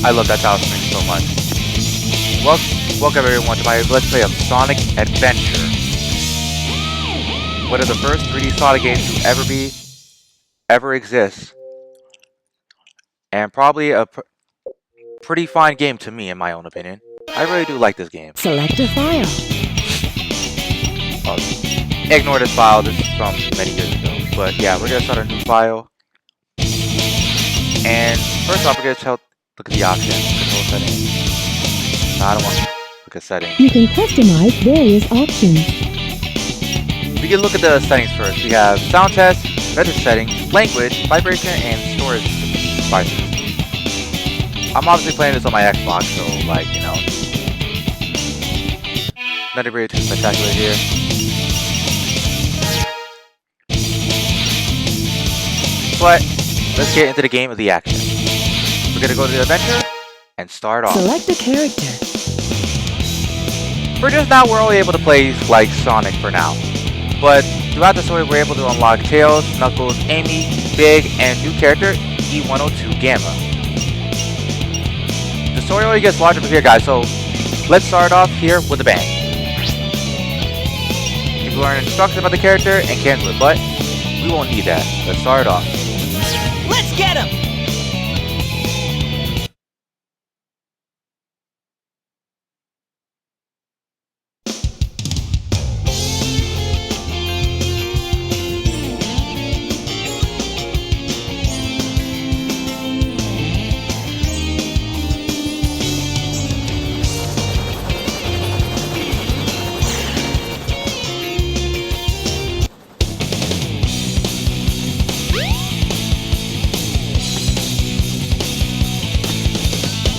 I love that title screen so much. Welcome everyone to my Let's Play of Sonic Adventure. One of the first 3D Sonic games to ever exist. And probably a pretty fine game to me, in my own opinion. I really do like this game. Select a file. Ignore this file, this is from many years ago. But yeah, we're gonna start a new file. And first off, we're gonna look at the options, control settings. No, I don't want to look at settings. You can customize various options. We can look at the settings first. We have sound test, message settings, language, vibration, and storage devices. I'm obviously playing this on my Xbox, so like, you know, nothing really too spectacular here. But let's get into the game of the action. We're gonna go to the adventure and start off. Select a character. For just now, we're only able to play like Sonic for now. But throughout the story, we're able to unlock Tails, Knuckles, Amy, Big, and new character E102 Gamma. The story only gets larger from here, guys, so let's start off here with a bang. You can learn instructions about the character and cancel it, but we won't need that. Let's start off. Let's get him!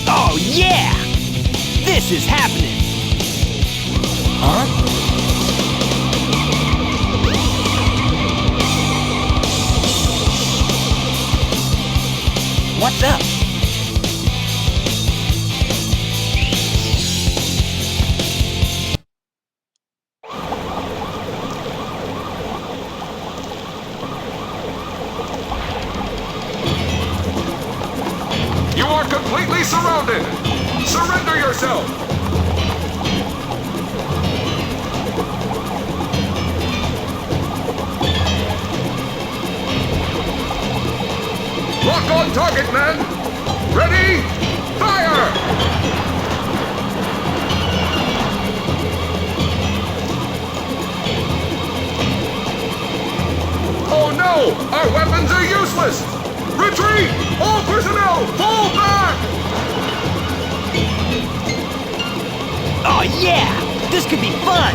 Oh yeah! This is happening! Huh? What's up? You are completely surrounded! Surrender yourself! Lock on target, men! Ready? Fire! Oh no! Our weapons are useless! Retreat! All personnel, fall back! Oh yeah! This could be fun!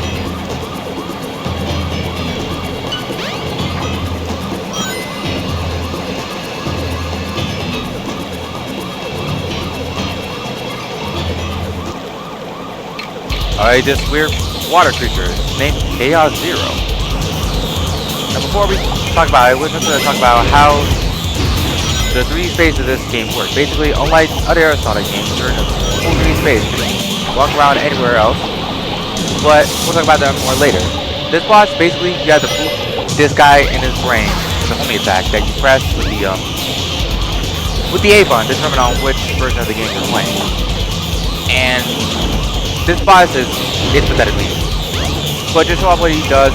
Alright, this weird water creature named Chaos Zero. Now before we talk about it, we're just going to talk about how the 3D space of this game works. Basically, unlike other Sonic games, you're in a full 3D space. You can walk around anywhere else, but we'll talk about that more later. This boss, basically, you have to boot this guy in his brain, the homie attack that you press with the A button to determine on which version of the game you're playing. And this boss is pathetically easy. But just show off what he does.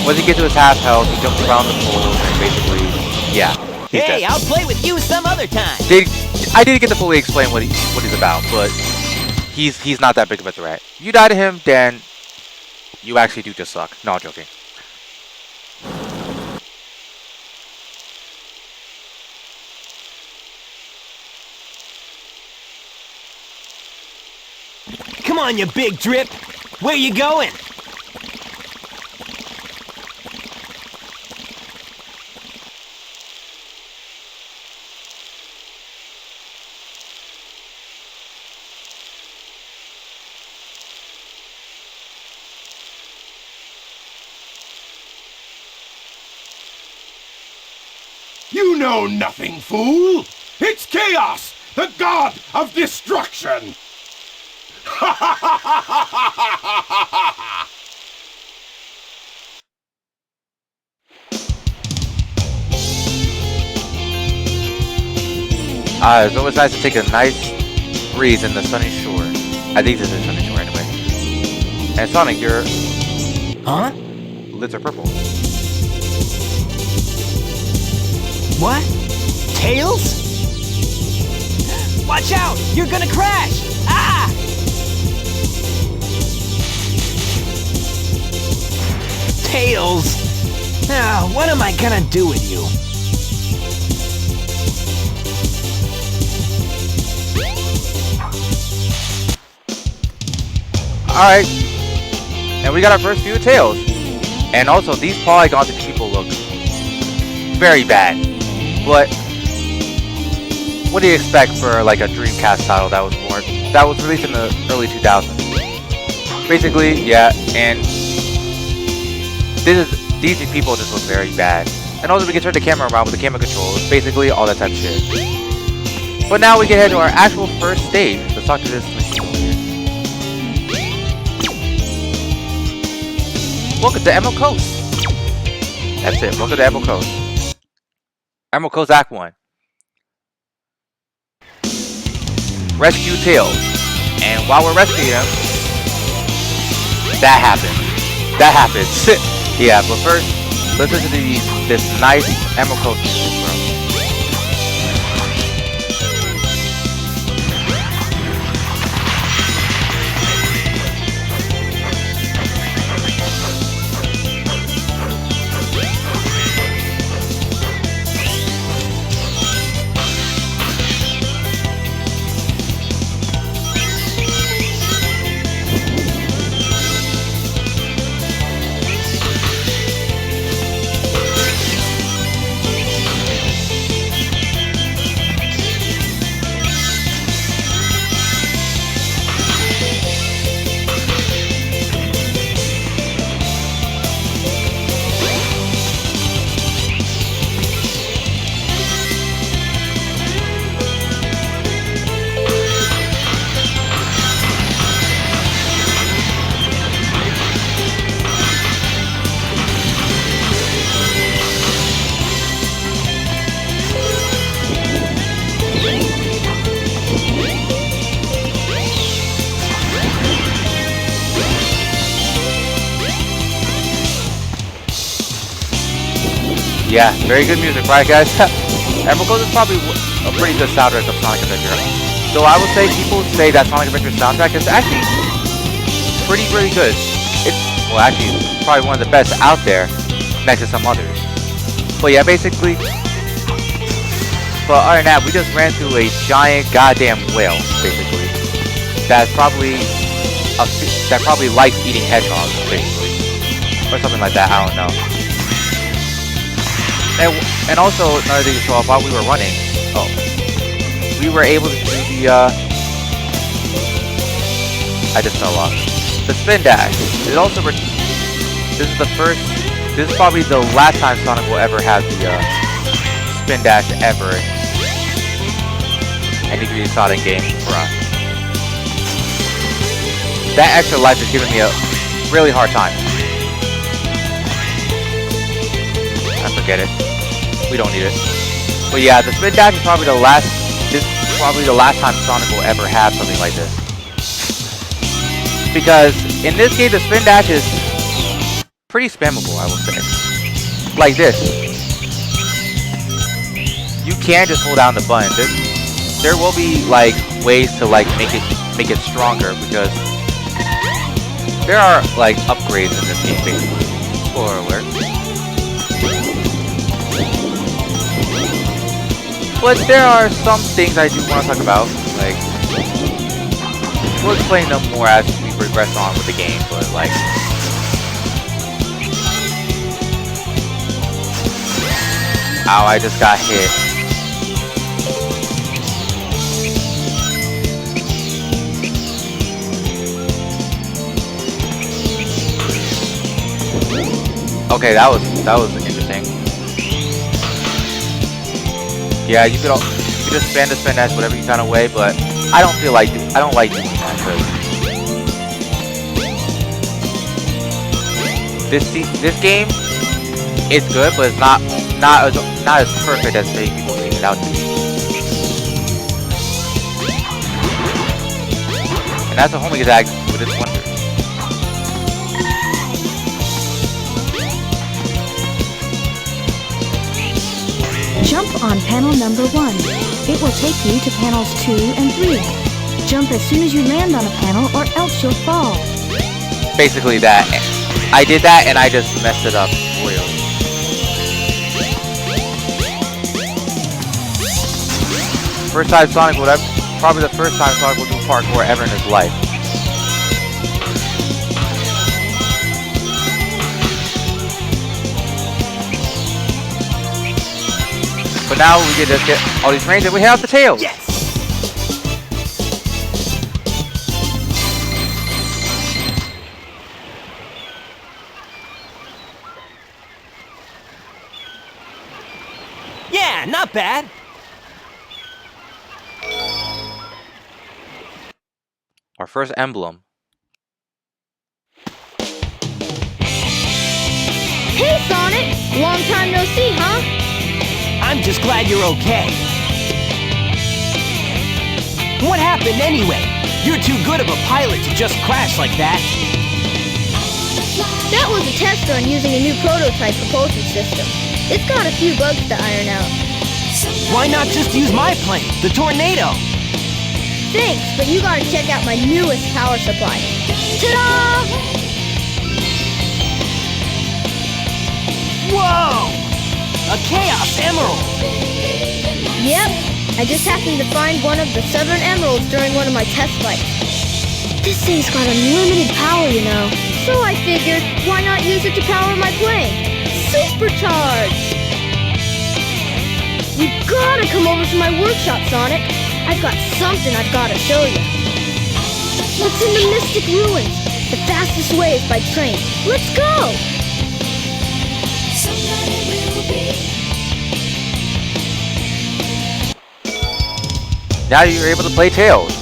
Once he gets to his half health, he jumps around the pool and basically, yeah. Hey, I'll play with you some other time! I didn't get to fully explain what he's about, but he's not that big of a threat. You die to him, then you actually do just suck. No, I'm joking. Come on, you big drip! Where you going? You know nothing, fool! It's Chaos, the god of destruction! It's always nice to take a nice breeze in the sunny shore. I think this is sunny shore anyway. And Sonic, your Huh? lids are purple. What? Tails? Watch out! You're gonna crash! Ah! Tails! Ah, what am I gonna do with you? Alright. And we got our first few tails. And also, these polygons and people look very bad. But what do you expect for like a Dreamcast title that was released in the early 2000s? Basically, yeah, and these people just look very bad. And also we can turn the camera around with the camera controls, basically all that type of shit. But now we can head to our actual first stage. Let's talk to this machine over here. Welcome to Emerald Coast. That's it, welcome to Emerald Coast. Emerald Coast Act 1. Rescue Tails. And while we're rescuing him, that happens. That happens. Yeah, but first, let's listen to this nice Emerald Coast music, bro. Yeah, very good music, right guys? Emerald Coast is probably a pretty good soundtrack of Sonic Adventure. Though I would say people say that Sonic Adventure soundtrack is actually really good. It's, well actually, probably one of the best out there, next to some others. But yeah, basically, but other than that, we just ran through a giant goddamn whale, basically. That probably likes eating hedgehogs, basically. Or something like that, I don't know. And also, another thing to show off while we were running, we were able to do the, I just fell off. The spin dash. It also, this is probably the last time Sonic will ever have the, spin dash ever in any 3D Sonic game for us. That extra life is giving me a really hard time. I forget it. We don't need it. But yeah, the spin dash is probably the last time Sonic will ever have something like this. Because in this game the spin dash is pretty spammable, I will say. Like this. You can just hold down the button. There will be like ways to like make it stronger because there are like upgrades in this game basically. Spoiler alert. But there are some things I do want to talk about, like, we'll explain them more as we progress on with the game, but like, ow, I just got hit. Okay, that was interesting. Yeah, you could just spam the spin dash whatever you kind of way, but I don't like doing that because this game is good, but it's not as perfect as many people seem it out to be. And that's a homing attack with its wonders. Jump on panel number 1. It will take you to panels 2 and 3. Jump as soon as you land on a panel or else you'll fall. Basically that. I did that and I just messed it up royally. First time Sonic will ever, probably the first time Sonic will do parkour ever in his life. But now we can just get all these trains and we have the tails! Yes! Yeah, not bad. Our first emblem. Hey, Sonic! Long time no see, huh? I'm just glad you're okay. What happened anyway? You're too good of a pilot to just crash like that. That was a test run using a new prototype propulsion system. It's got a few bugs to iron out. Why not just use my plane, the Tornado? Thanks, but you gotta check out my newest power supply. Ta-da! Whoa! A Chaos Emerald! Yep, I just happened to find one of the 7 emeralds during one of my test flights. This thing's got unlimited power, you know. So I figured, why not use it to power my plane? Supercharged! You gotta come over to my workshop, Sonic. I've got something I've gotta show you. It's in the Mystic Ruins. The fastest way is by train. Let's go! Now you're able to play Tails.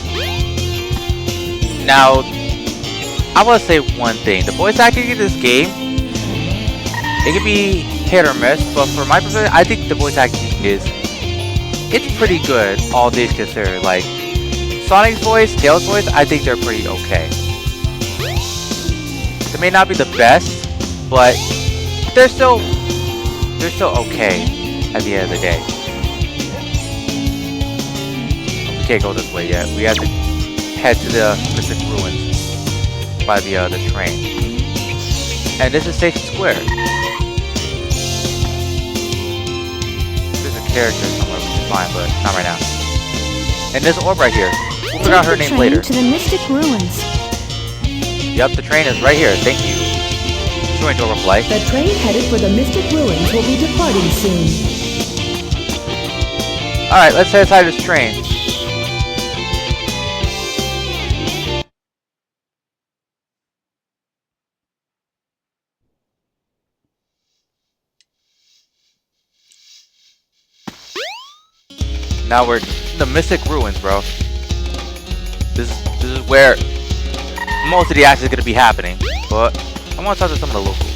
Now, I want to say one thing. The voice acting in this game, it can be hit or miss, but for my perspective, I think the voice acting it's pretty good, all things considered. Like, Sonic's voice, Tails' voice, I think they're pretty okay. They may not be the best, but they're still okay at the end of the day. We can't go this way yet. We have to head to the Mystic Ruins by the train. And this is Station Square. There's a character somewhere, which is fine, but not right now. And this orb right here. We'll figure out her name later. To the Mystic Ruins. Yep, the train is right here. Thank you. Join Door of Life. The train headed for the Mystic Ruins will be departing soon. Alright, let's head inside this train. Now we're in the Mystic Ruins, bro. This is where most of the action is going to be happening. But I want to talk to some of the locals.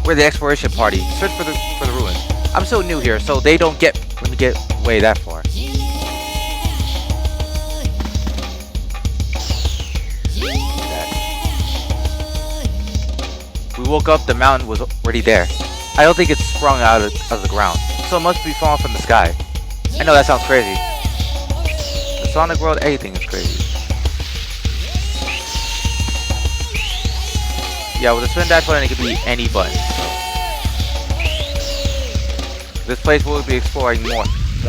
We're the exploration party. Search for the ruins. I'm so new here, so they don't get when we get way that far. We woke up, the mountain was already there. I don't think it's sprung out of the ground, so it must be falling from the sky. I know that sounds crazy. The Sonic world, anything is crazy. Yeah, with the spin dash button, it could be any button. This place we'll be exploring more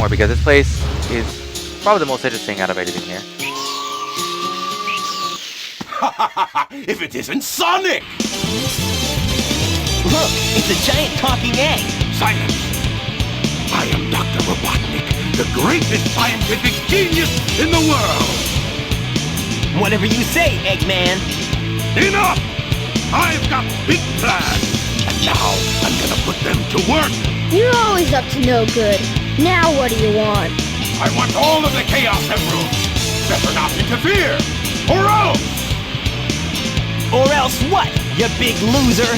because this place is probably the most interesting out of everything here. If it isn't Sonic! Look, it's a giant talking egg. Silence! I am Dr. Robotnik, the greatest scientific genius in the world! Whatever you say, Eggman. Enough! I've got big plans, and now I'm gonna put them to work! You're always up to no good. Now what do you want? I want all of the Chaos Emeralds! Better not interfere! Or else! Or else what, you big loser?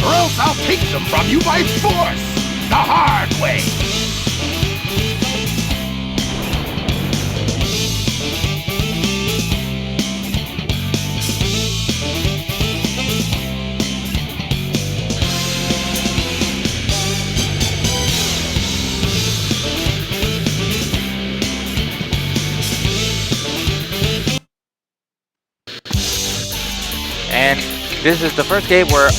Or else I'll take them from you by force! The hard way! This is the first game where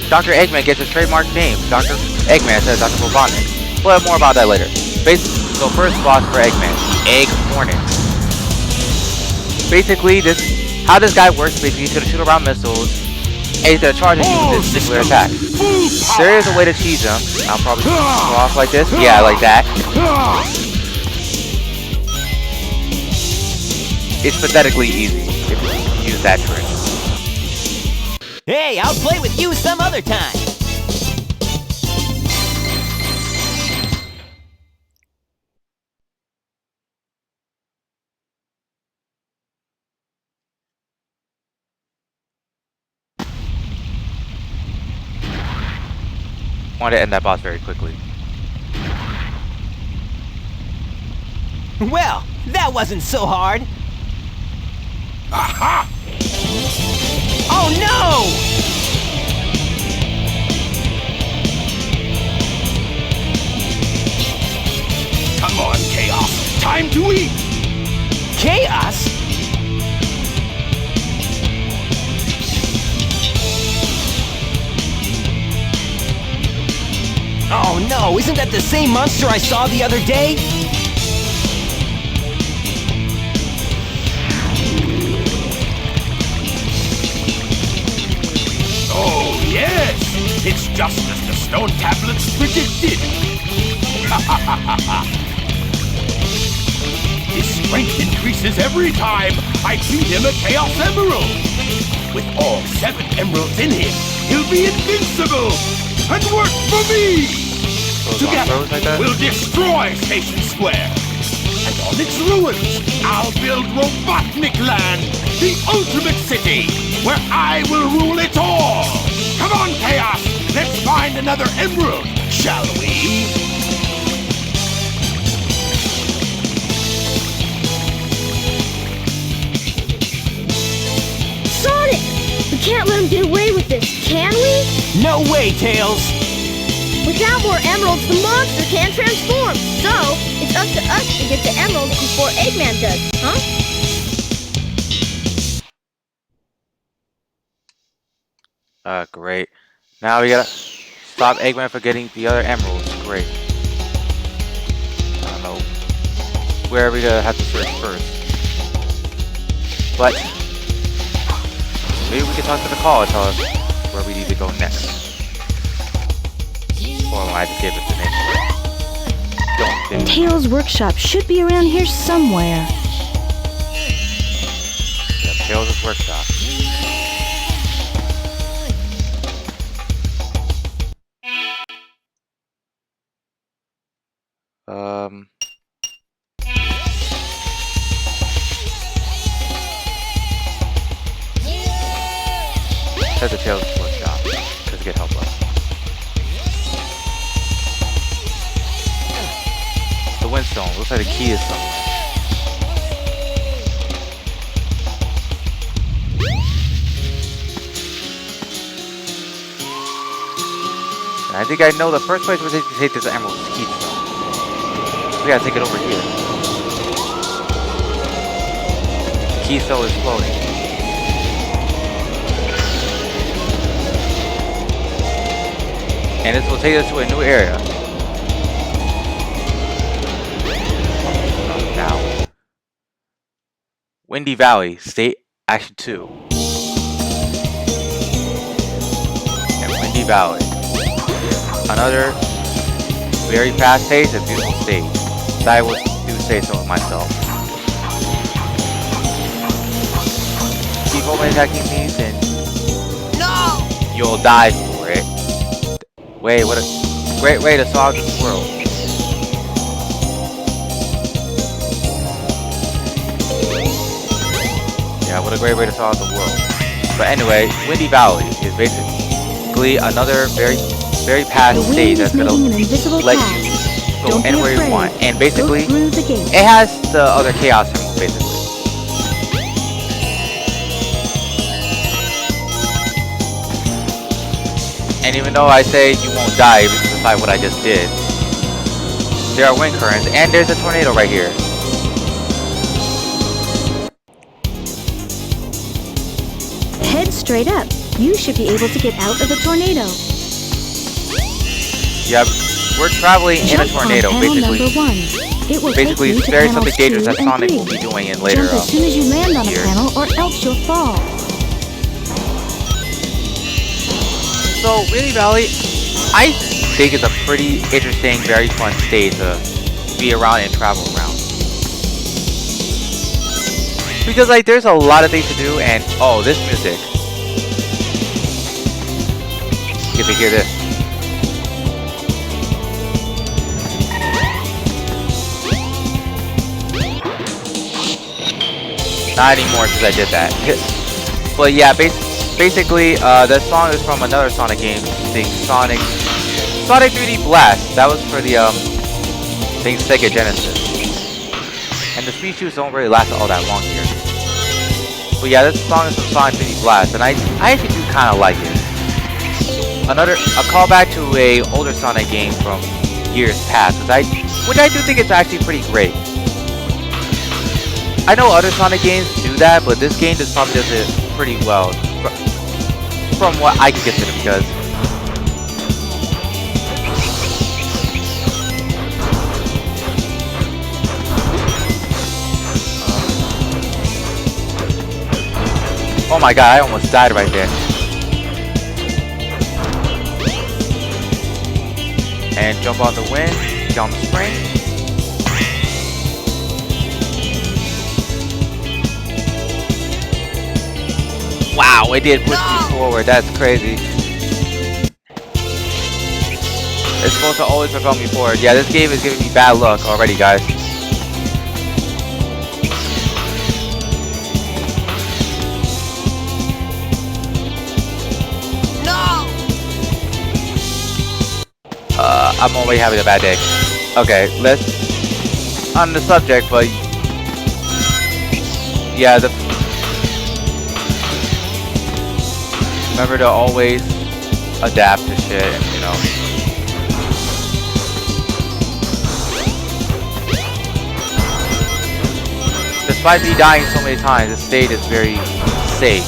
Dr. Eggman gets his trademark name, Dr. Eggman instead of Dr. Robotnik. But more about that later. So first boss for Eggman, Egg Hornet. Basically, how this guy works, basically he's gonna shoot around missiles, and he's gonna charge at you with this particular attack. There is a way to cheese him. I'll probably go off like this. Yeah, like that. It's pathetically easy if you use that trick. Hey, I'll play with you some other time. I want to end that boss very quickly. Well, that wasn't so hard. Aha! Oh no! Come on, Chaos! Time to eat! Chaos? Oh no, isn't that the same monster I saw the other day? Oh, yes! It's just as the stone tablets predicted! His strength increases every time I feed him a Chaos Emerald! With all 7 emeralds in him, he'll be invincible! And work for me! Together, we'll destroy Station Square! And on its ruins, I'll build Robotnik Land, the ultimate city, where I will rule it all! Come on, Chaos! Let's find another emerald, shall we? Sonic! We can't let him get away with this, can we? No way, Tails! Without more emeralds, the monster can't transform. So, it's up to us to get the emeralds before Eggman does, huh? Great. Now we gotta stop Eggman from getting the other emeralds. Great. I don't know where we gonna have to search first. But maybe we can talk to the call and tell us where we need to go next. Or I just gave it the name. Don't think. Tails' workshop should be around here somewhere. Yeah, Tails' workshop. Said the Tails' workshop, because it could help us. The Windstone, looks like the key is somewhere. And I think I know the first place where they can take this emerald is Keystone. We gotta take it over here. The Keystone is floating. And this will take us to a new area. Now. Windy Valley, State Action 2. And Windy Valley. Another very fast-paced and beautiful stage. I would do say so myself. Keep on attacking these and you'll die for it. Wait, what a great way to solve this world. Yeah, what a great way to solve the world. But anyway, Windy Valley is basically another very past stage that's gonna let you go anywhere you want. And basically, it has the other Chaos Emerald, basically. And even though I say you won't die despite what I just did, there are wind currents, and there's a tornado right here. Head straight up. You should be able to get out of the tornado. Yep, we're traveling in a Jump tornado, on panel basically. number 1. It will Basically, take you to there's panels something dangerous 2 that and Sonic 3. will be doing in later Jump as soon as you land on a years. panel or else you'll fall. So, Wheelie Valley, I think it's a pretty interesting, very fun state to be around and travel around. Because, like, there's a lot of things to do, and, oh, this music. Get to hear this. Not anymore since I did that. But yeah, basically, the song is from another Sonic game, the Sonic 3D Blast. That was for the I think Sega Genesis. And the speed shoots don't really last all that long here. But yeah, this song is from Sonic 3D Blast, and I actually do kind of like it. A callback to a older Sonic game from years past, which I do think it's actually pretty great. I know other Sonic games do that, but this game just probably does it pretty well, from what I can consider, because oh my god, I almost died right there. And jump on the wind, get on the spring. Wow, it did push me forward. That's crazy. It's supposed to always propel me forward. Yeah, this game is giving me bad luck already, guys. No! I'm already having a bad day. Okay, let's... on the subject, but... yeah, remember to always adapt to shit, you know. Despite me dying so many times, this state is very safe.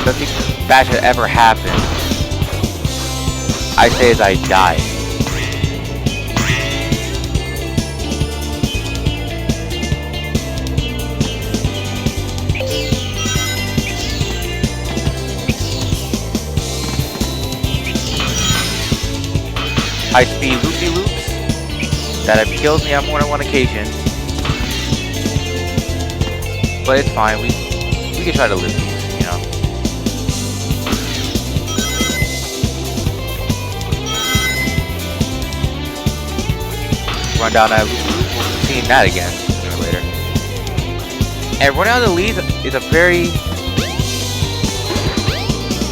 Nothing bad should ever happen. I say as I die. High-speed loopy-loops that have killed me on more than one occasion. But it's fine, we can try to live these, you know. Run down that loop-loop, we'll be seeing that again sooner or later. And running on the leads is a very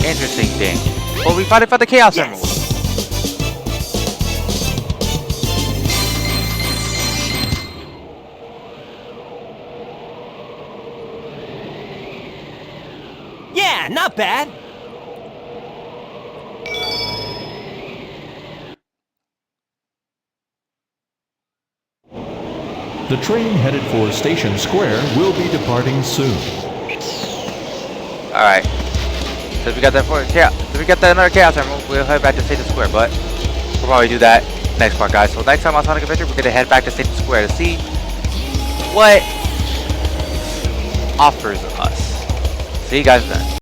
interesting thing. Well, we found the Chaos Emerald. Yeah, not bad. The train headed for Station Square will be departing soon. Alright. So we got that for so we got that another Chaos Emerald, we'll head back to Station Square, but we'll probably do that next part, guys. So next time on Sonic Adventure, we're gonna head back to Station Square to see what offers us. See you guys then.